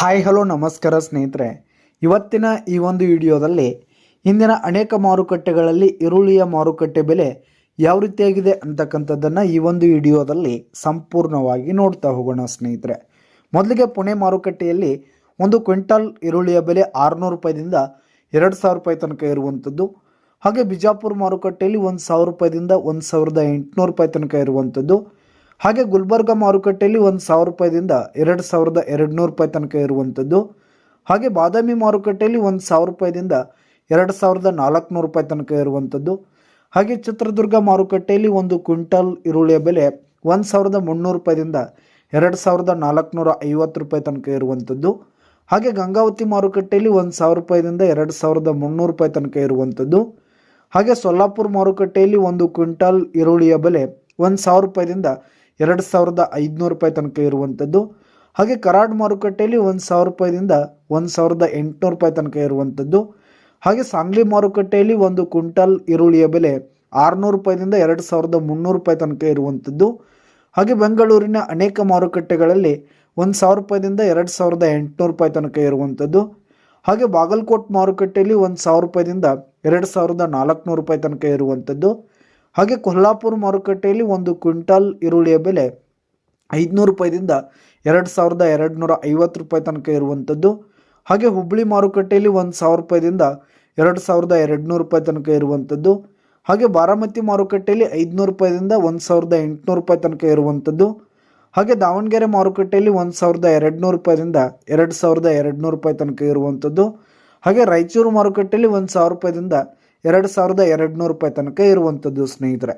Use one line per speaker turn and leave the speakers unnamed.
Hi hello ನಮಸ್ಕಾರ ಸ್ನೇಹಿತರೆ. ಇವತ್ತಿನ ಈ ಒಂದು ವಿಡಿಯೋದಲ್ಲಿ ಇಂದಿನ ಅನೇಕ ಮಾರುಕಟ್ಟೆಗಳಲ್ಲಿ ಈರುಳ್ಳಿಯ ಮಾರುಕಟ್ಟೆ ಬೆಲೆ ಯಾವ ರೀತಿಯಾಗಿದೆ ಅಂತಕ್ಕಂಥದ್ದನ್ನು ಈ ಒಂದು ವಿಡಿಯೋದಲ್ಲಿ ಸಂಪೂರ್ಣವಾಗಿ ನೋಡ್ತಾ ಹೋಗೋಣ ಸ್ನೇಹಿತರೆ. ಮೊದಲಿಗೆ ಪುಣೆ ಮಾರುಕಟ್ಟೆಯಲ್ಲಿ ಒಂದು ಕ್ವಿಂಟಲ್ ಈರುಳ್ಳಿಯ ಬೆಲೆ 600 ರೂಪಾಯಿದಿಂದ 2000 ರೂಪಾಯಿ ತನಕ ಇರುವಂಥದ್ದು. ಹಾಗೆ ಬಿಜಾಪುರ ಮಾರುಕಟ್ಟೆಯಲ್ಲಿ 1000 ರೂಪಾಯಿದಿಂದ 1800 ರೂಪಾಯಿ ತನಕ ಇರುವಂಥದ್ದು. ಹಾಗೆ ಗುಲ್ಬರ್ಗ ಮಾರುಕಟ್ಟೆಯಲ್ಲಿ 1000 ರೂಪಾಯಿದಿಂದ 2200 ರೂಪಾಯಿ ತನಕ ಇರುವಂಥದ್ದು. ಹಾಗೆ ಬಾದಾಮಿ ಮಾರುಕಟ್ಟೆಯಲ್ಲಿ 1000 ರೂಪಾಯಿದಿಂದ 2400 ರೂಪಾಯಿ ತನಕ ಇರುವಂಥದ್ದು. ಹಾಗೆ ಚಿತ್ರದುರ್ಗ ಮಾರುಕಟ್ಟೆಯಲ್ಲಿ ಒಂದು ಕ್ವಿಂಟಲ್ ಈರುಳ್ಳಿಯ ಬೆಲೆ 1300 ರೂಪಾಯಿದಿಂದ 2450 ರೂಪಾಯಿ ತನಕ ಇರುವಂಥದ್ದು. ಹಾಗೆ ಗಂಗಾವತಿ ಮಾರುಕಟ್ಟೆಯಲ್ಲಿ 1000 ರೂಪಾಯಿದಿಂದ 2300 ರೂಪಾಯಿ ತನಕ ಇರುವಂಥದ್ದು. ಹಾಗೆ ಸೊಲ್ಲಾಪುರ ಮಾರುಕಟ್ಟೆಯಲ್ಲಿ ಒಂದು ಕ್ವಿಂಟಲ್ ಈರುಳ್ಳಿಯ ಬೆಲೆ 1000 ರೂಪಾಯಿದಿಂದ 2500 ರೂಪಾಯಿ ತನಕ ಇರುವಂಥದ್ದು. ಹಾಗೆ ಕರಾಡ್ ಮಾರುಕಟ್ಟೆಯಲ್ಲಿ 1000 ರೂಪಾಯಿದಿಂದ 1800 ರೂಪಾಯಿ ತನಕ ಇರುವಂಥದ್ದು. ಹಾಗೆ ಸಾಂಗ್ಲಿ ಮಾರುಕಟ್ಟೆಯಲ್ಲಿ ಒಂದು ಕ್ವಿಂಟಲ್ ಈರುಳ್ಳಿಯ ಬೆಲೆ 600 ರೂಪಾಯಿದಿಂದ 2300 ರೂಪಾಯಿ ತನಕ ಇರುವಂಥದ್ದು. ಹಾಗೆ ಬೆಂಗಳೂರಿನ ಅನೇಕ ಮಾರುಕಟ್ಟೆಗಳಲ್ಲಿ 1000 ರೂಪಾಯಿದಿಂದ 2800 ರೂಪಾಯಿ ತನಕ ಇರುವಂಥದ್ದು. ಹಾಗೆ ಬಾಗಲಕೋಟ್ ಮಾರುಕಟ್ಟೆಯಲ್ಲಿ 1000 ರೂಪಾಯಿದಿಂದ 2400 ರೂಪಾಯಿ ತನಕ ಇರುವಂಥದ್ದು. ಹಾಗೆ ಕೊಲ್ಹಾಪುರ ಮಾರುಕಟ್ಟೆಯಲ್ಲಿ ಒಂದು ಕ್ವಿಂಟಲ್ ಈರುಳ್ಳಿಯ ಬೆಲೆ 500 ರೂಪಾಯಿದಿಂದ 2250 ರೂಪಾಯಿ ತನಕ ಇರುವಂಥದ್ದು. ಹಾಗೆ ಹುಬ್ಬಳ್ಳಿ ಮಾರುಕಟ್ಟೆಯಲ್ಲಿ 1000 ರೂಪಾಯಿದಿಂದ 2200 ರೂಪಾಯಿ ತನಕ ಇರುವಂಥದ್ದು. ಹಾಗೆ ಬಾರಾಮತಿ ಮಾರುಕಟ್ಟೆಯಲ್ಲಿ 500 ರೂಪಾಯಿದಿಂದ 1800 ರೂಪಾಯಿ ತನಕ ಇರುವಂಥದ್ದು. ಹಾಗೆ ದಾವಣಗೆರೆ ಮಾರುಕಟ್ಟೆಯಲ್ಲಿ 1200 ರೂಪಾಯಿದಿಂದ 2200 ರೂಪಾಯಿ ತನಕ ಇರುವಂಥದ್ದು. ಹಾಗೆ ರಾಯಚೂರು ಮಾರುಕಟ್ಟೆಯಲ್ಲಿ 1000 ರೂಪಾಯಿದಿಂದ 2200 ರೂಪಾಯಿ ತನಕ ಇರುವಂಥದ್ದು ಸ್ನೇಹಿತರೆ.